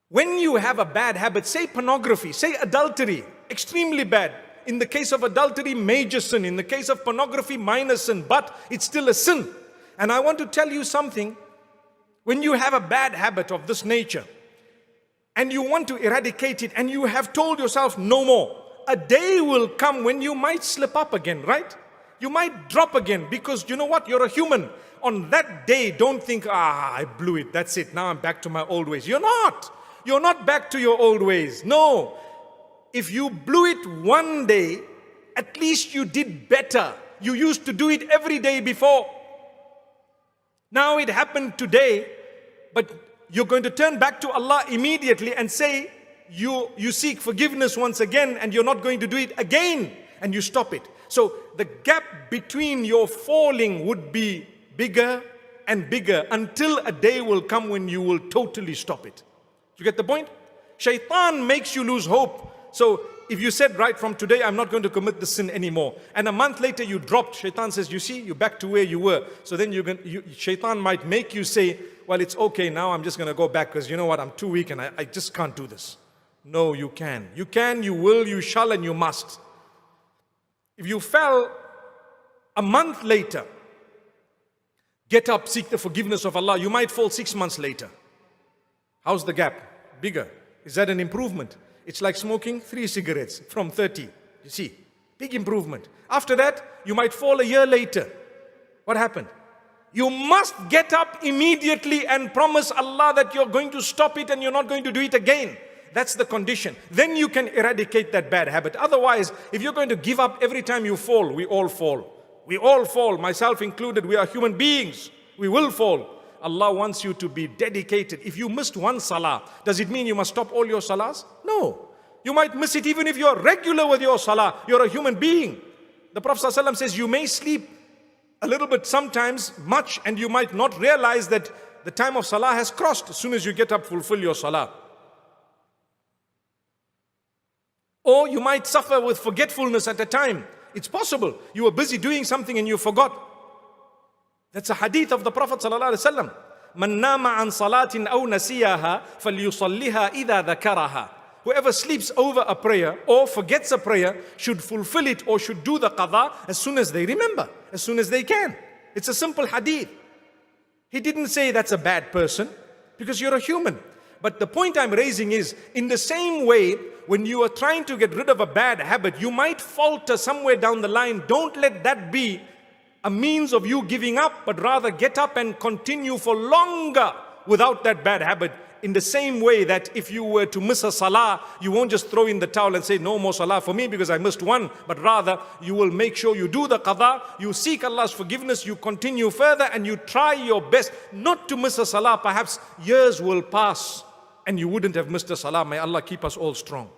When you have a bad habit, say pornography, say adultery, extremely bad. In the case of adultery, major sin. In the case of pornography, minor sin, but it's still a sin. And I want to tell you something. When you have a bad habit of this nature, and you want to eradicate it, and you have told yourself no more, a day will come when you might slip up again, right? You might drop again, because you know what? You're a human. On that day, don't think, I blew it, that's it, now I'm back to my old ways. You're not. You're not back to your old ways. No. If you blew it one day, at least you did better. You used to do it every day before. Now it happened today, but you're going to turn back to Allah immediately and say, you seek forgiveness once again, and you're not going to do it again, and you stop it. So the gap between your falling would be bigger and bigger until a day will come when you will totally stop it. You get the point? Shaitan makes you lose hope. So if you said, right from today, I'm not going to commit the sin anymore, and a month later you dropped, Shaitan says, you see, you're back to where you were. So then Shaitan might make you say, well, it's okay, now I'm just going to go back because you know what, I'm too weak and I just can't do this. No, you can. You can, you will, you shall, and you must. If you fell a month later, get up, seek the forgiveness of Allah. You might fall 6 months later. How's the gap? Bigger. Is that an improvement? It's like smoking 3 cigarettes from 30. You see, big improvement. After that, you might fall a year later. What happened? You must get up immediately and promise Allah that you're going to stop it and you're not going to do it again. That's the condition. Then you can eradicate that bad habit. Otherwise, if you're going to give up every time you fall, we all fall. We all fall, myself included. We are human beings. We will fall. Allah wants you to be dedicated. If you missed one salah, does it mean you must stop all your salahs? No. You might miss it even if you're regular with your salah. You're a human being. The Prophet ﷺ says you may sleep a little bit sometimes, much, and you might not realize that the time of salah has crossed. As soon as you get up, fulfill your salah. Or you might suffer with forgetfulness at a time. It's possible. You were busy doing something and you forgot. That's a hadith of the Prophet ﷺ. مَنْ نَامَ عَنْ صَلَاةٍ أَوْ نَسِيَهَا فَلْيُصَلِّهَا إِذَا ذَكَرَهَا. Whoever sleeps over a prayer or forgets a prayer should fulfill it or should do the qadha as soon as they remember, as soon as they can. It's a simple hadith. He didn't say that's a bad person, because you're a human. But the point I'm raising is, in the same way, when you are trying to get rid of a bad habit, you might falter somewhere down the line. Don't let that be a means of you giving up, but rather get up and continue for longer without that bad habit. In the same way that if you were to miss a salah, you won't just throw in the towel and say no more salah for me because I missed one, but rather you will make sure you do the qadha, you seek Allah's forgiveness, you continue further, and you try your best not to miss a salah. Perhaps years will pass and you wouldn't have missed a salah. May Allah keep us all strong.